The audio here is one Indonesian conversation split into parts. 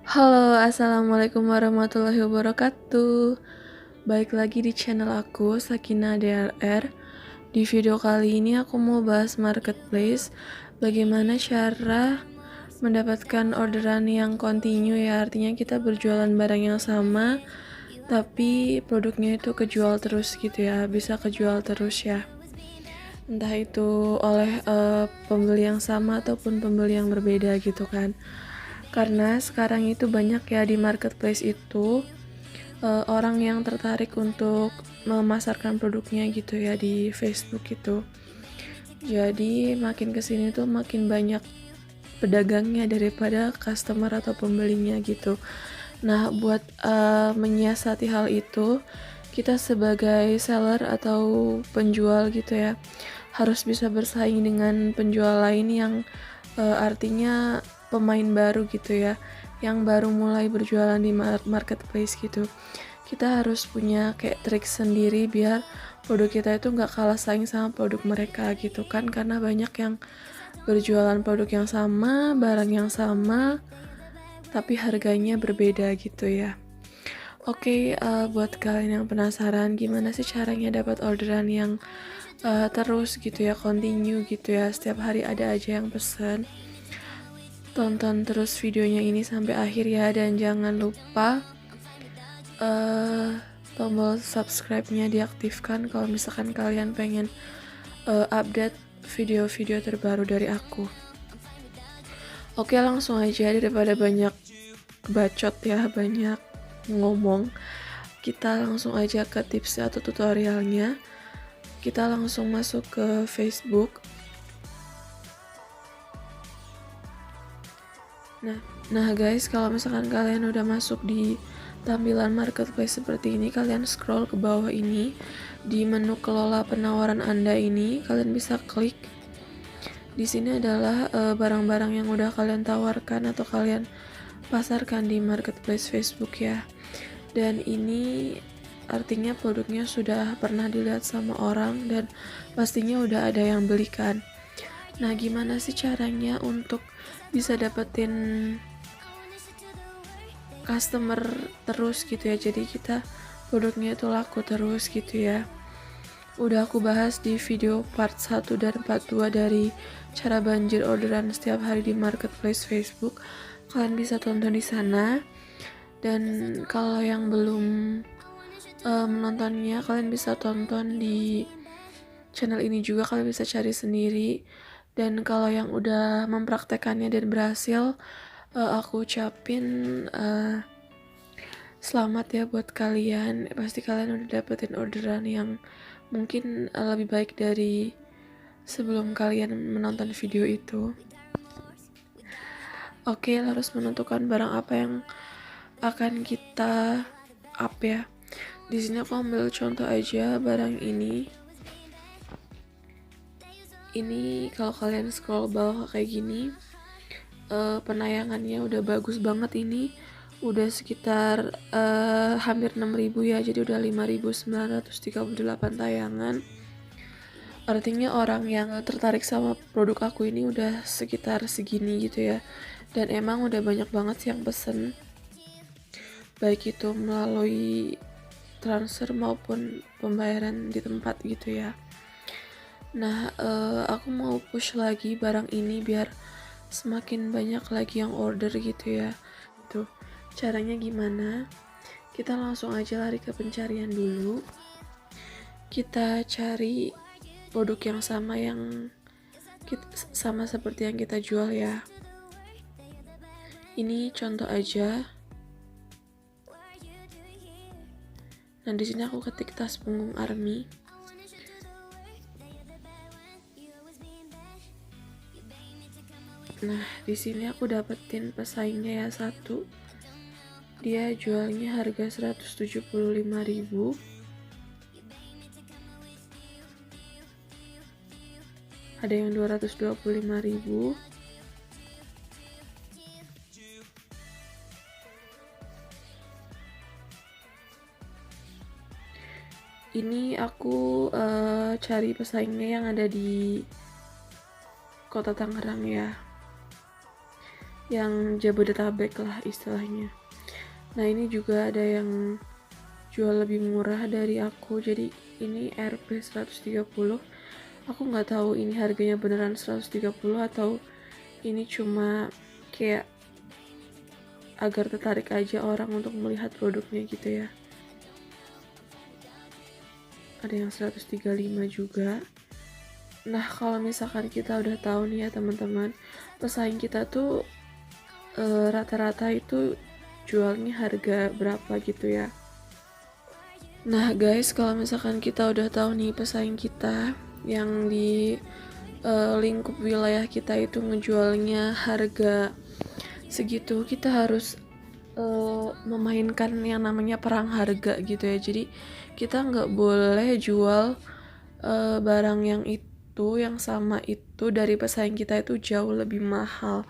Halo, assalamualaikum warahmatullahi wabarakatuh. Baik lagi di channel aku, Sakina DLR. Di video kali ini aku mau bahas marketplace. Bagaimana cara mendapatkan orderan yang kontinu, ya, artinya kita berjualan barang yang sama, tapi produknya itu kejual terus gitu ya, bisa kejual terus ya. Entah itu oleh pembeli yang sama ataupun pembeli yang berbeda gitu kan. Karena sekarang itu banyak ya di marketplace itu orang yang tertarik untuk memasarkan produknya gitu ya di Facebook itu. Jadi makin kesini tuh makin banyak pedagangnya daripada customer atau pembelinya gitu. Nah, buat menyiasati hal itu, kita sebagai seller atau penjual gitu ya, harus bisa bersaing dengan penjual lain yang artinya pemain baru gitu ya, yang baru mulai berjualan di marketplace gitu. Kita harus punya kayak trik sendiri biar produk kita itu nggak kalah saing sama produk mereka gitu kan, karena banyak yang berjualan produk yang sama, barang yang sama, tapi harganya berbeda gitu ya. Oke, buat kalian yang penasaran gimana sih caranya dapat orderan yang terus gitu ya, continue gitu ya, setiap hari ada aja yang pesen. Tonton terus videonya ini sampai akhir ya, dan jangan lupa tombol subscribe-nya diaktifkan kalau misalkan kalian pengen update video-video terbaru dari aku. Oke, langsung aja daripada banyak bacot ya, banyak ngomong, kita langsung aja ke tips atau tutorialnya. Kita langsung masuk ke Facebook. Nah guys, kalau misalkan kalian udah masuk di tampilan marketplace seperti ini, kalian scroll ke bawah ini, di menu kelola penawaran Anda ini, kalian bisa klik. Di sini adalah barang-barang yang udah kalian tawarkan atau kalian pasarkan di marketplace Facebook ya. Dan ini artinya produknya sudah pernah dilihat sama orang dan pastinya udah ada yang belikan. Nah, gimana sih caranya untuk bisa dapetin customer terus gitu ya, jadi kita produknya itu laku terus gitu ya. Udah aku bahas di video part 1 dan part 2 dari cara banjir orderan setiap hari di marketplace Facebook. Kalian bisa tonton di sana. Dan kalau yang belum menontonnya, kalian bisa tonton di channel ini juga, kalian bisa cari sendiri. Dan kalau yang udah mempraktekannya dan berhasil, aku ucapin selamat ya buat kalian. Pasti kalian udah dapetin orderan yang mungkin lebih baik dari sebelum kalian menonton video itu. Oke, harus menentukan barang apa yang akan kita up ya. Di sini aku ambil contoh aja barang ini. Ini kalau kalian scroll bawah kayak gini, penayangannya udah bagus banget ini. Udah sekitar hampir 6.000 ya, jadi udah 5.938 tayangan. Artinya orang yang tertarik sama produk aku ini udah sekitar segini gitu ya. Dan emang udah banyak banget sih yang pesen, baik itu melalui transfer maupun pembayaran di tempat gitu ya. Nah, aku mau push lagi barang ini biar semakin banyak lagi yang order gitu ya. Tuh, caranya gimana? Kita langsung aja lari ke pencarian dulu. Kita cari produk yang sama seperti yang kita jual ya. Ini contoh aja. Nah, di sini aku ketik tas punggung ARMY. Nah, di sini aku dapetin pesaingnya ya, satu. Dia jualnya harga 175.000. Ada yang 225.000. Ini aku cari pesaingnya yang ada di Kota Tangerang ya. yang Jabodetabek lah istilahnya. Nah ini juga ada yang jual lebih murah dari aku, jadi ini Rp 130. Aku nggak tahu ini harganya beneran 130 atau ini cuma kayak agar tertarik aja orang untuk melihat produknya gitu ya. Ada yang 135 juga. Nah kalau misalkan kita udah tahu nih ya teman-teman, pesaing kita tuh rata-rata itu jualnya harga berapa gitu ya. Nah guys, kalau misalkan kita udah tahu nih pesaing kita yang di lingkup wilayah kita itu ngejualnya harga segitu, kita harus memainkan yang namanya perang harga gitu ya. Jadi kita nggak boleh jual barang yang sama itu dari pesaing kita itu jauh lebih mahal,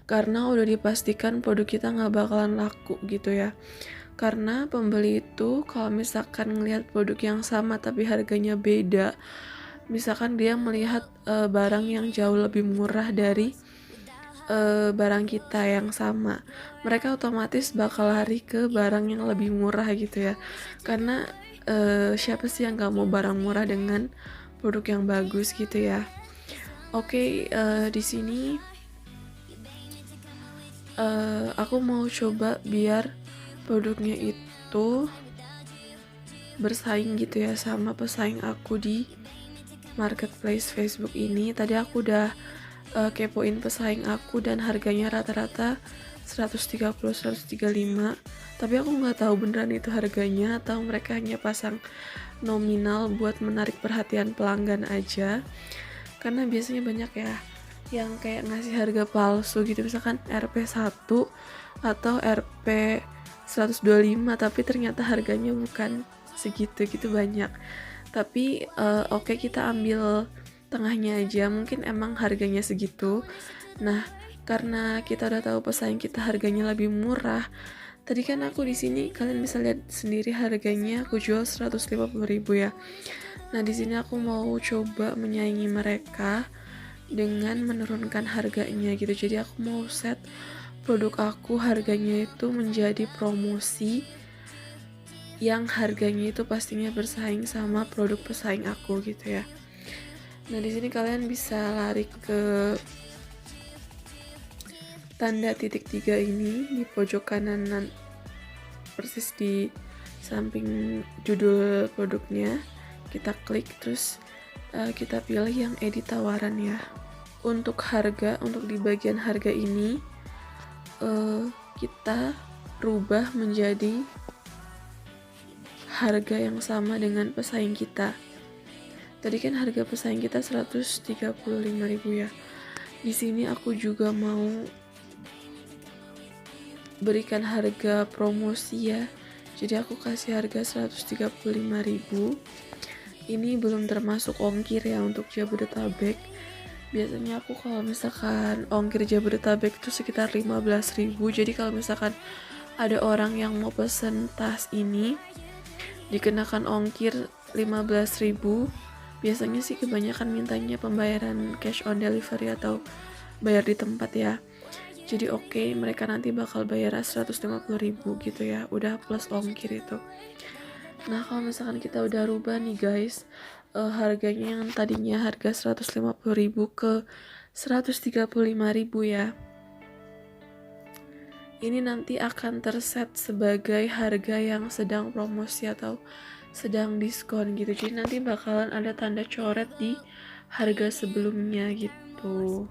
karena udah dipastikan produk kita nggak bakalan laku gitu ya. Karena pembeli itu kalau misalkan ngelihat produk yang sama tapi harganya beda, misalkan dia melihat barang yang jauh lebih murah dari barang kita yang sama, mereka otomatis bakal lari ke barang yang lebih murah gitu ya. Karena siapa sih yang gak mau barang murah dengan produk yang bagus gitu ya. Oke, di sini aku mau coba biar produknya itu bersaing gitu ya sama pesaing aku di marketplace Facebook ini. Tadi aku udah kepoin pesaing aku dan harganya rata-rata 130-135, tapi aku nggak tahu beneran itu harganya atau mereka hanya pasang nominal buat menarik perhatian pelanggan aja. Karena biasanya banyak ya yang kayak ngasih harga palsu gitu, misalkan Rp1 atau Rp125 tapi ternyata harganya bukan segitu gitu, banyak. Tapi oke, kita ambil tengahnya aja, mungkin emang harganya segitu. Nah karena kita udah tahu pesaing kita harganya lebih murah, tadi kan aku di sini kalian bisa lihat sendiri harganya aku jual 150.000 ya. Nah di sini aku mau coba menyaingi mereka dengan menurunkan harganya gitu. Jadi aku mau set produk aku harganya itu menjadi promosi yang harganya itu pastinya bersaing sama produk pesaing aku gitu ya. Nah di sini kalian bisa lari ke tanda titik 3 ini di pojok kanan persis di samping judul produknya. Kita klik terus kita pilih yang edit tawaran ya. Untuk harga, untuk di bagian harga ini kita rubah menjadi harga yang sama dengan pesaing kita. Tadi kan harga pesaing kita 135.000 ya. Di sini aku juga mau berikan harga promosi ya. Jadi aku kasih harga 135.000. Ini belum termasuk ongkir ya untuk Jabodetabek. Biasanya aku kalau misalkan ongkir Jabodetabek itu sekitar 15.000. Jadi kalau misalkan ada orang yang mau pesen tas ini dikenakan ongkir 15.000, biasanya sih kebanyakan mintanya pembayaran cash on delivery atau bayar di tempat ya. Jadi oke, mereka nanti bakal bayar 150.000 gitu ya, udah plus ongkir itu. Nah kalau misalkan kita udah rubah nih guys, harganya yang tadinya harga 150.000 ke 135.000 ya, ini nanti akan terset sebagai harga yang sedang promosi atau sedang diskon gitu. Jadi nanti bakalan ada tanda coret di harga sebelumnya gitu.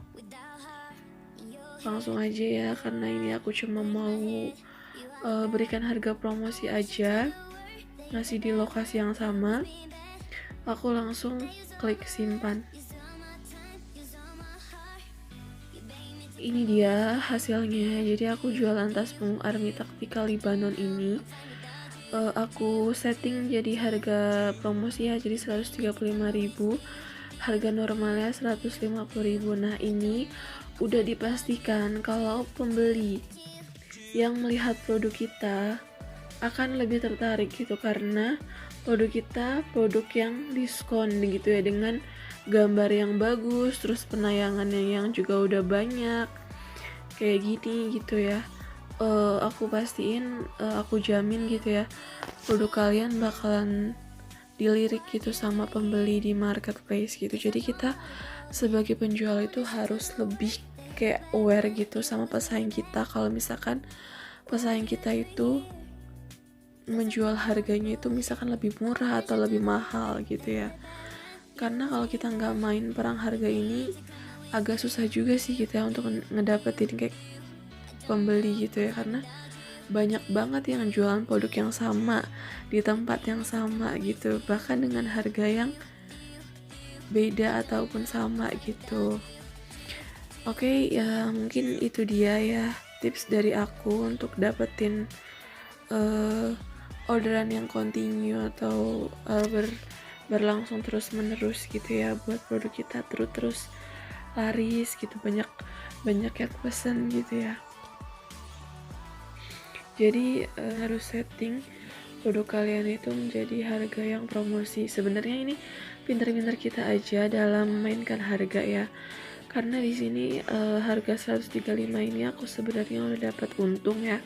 Langsung aja ya, karena ini aku cuma mau berikan harga promosi aja, ngasih di lokasi yang sama. Aku langsung klik simpan. Ini dia hasilnya. Jadi aku jualan tas punggung Army Tactical Libanon ini. Aku setting jadi harga promosi ya, jadi 135.000. Harga normalnya 150.000. Nah ini udah dipastikan kalau pembeli yang melihat produk kita akan lebih tertarik gitu, karena produk kita produk yang diskon gitu ya, dengan gambar yang bagus, terus penayangannya yang juga udah banyak kayak gini gitu ya. Aku pastiin, aku jamin gitu ya, produk kalian bakalan dilirik gitu sama pembeli di marketplace gitu. Jadi kita sebagai penjual itu harus lebih kayak aware gitu sama pesaing kita. Kalau misalkan pesaing kita itu menjual harganya itu misalkan lebih murah atau lebih mahal gitu ya. Karena kalau kita nggak main perang harga ini agak susah juga sih kita untuk ngedapetin kayak pembeli gitu ya, karena banyak banget yang jualan produk yang sama di tempat yang sama gitu, bahkan dengan harga yang beda ataupun sama gitu. Oke, ya mungkin itu dia ya tips dari aku untuk dapetin orderan yang continue atau berlangsung terus menerus gitu ya, buat produk kita terus laris gitu, banyak yang pesen gitu ya. Jadi harus setting produk kalian itu menjadi harga yang promosi. Sebenarnya ini pinter-pinter kita aja dalam mainkan harga ya. Karena di sini harga 135 ini aku sebenarnya udah dapat untung ya.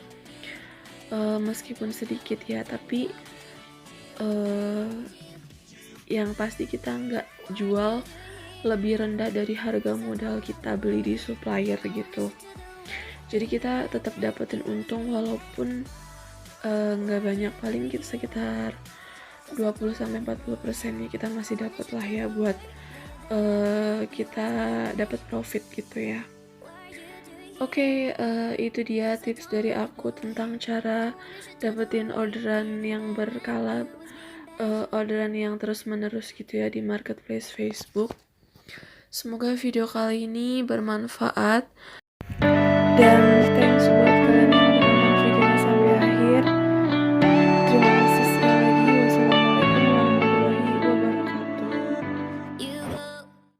Meskipun sedikit ya, tapi yang pasti kita nggak jual lebih rendah dari harga modal kita beli di supplier gitu. Jadi kita tetap dapetin untung walaupun nggak banyak, paling kita sekitar 20-40% nih kita masih dapat lah ya buat kita dapat profit gitu ya. Oke, itu dia tips dari aku tentang cara dapetin orderan yang berkala, orderan yang terus menerus gitu ya di marketplace Facebook. Semoga video kali ini bermanfaat dan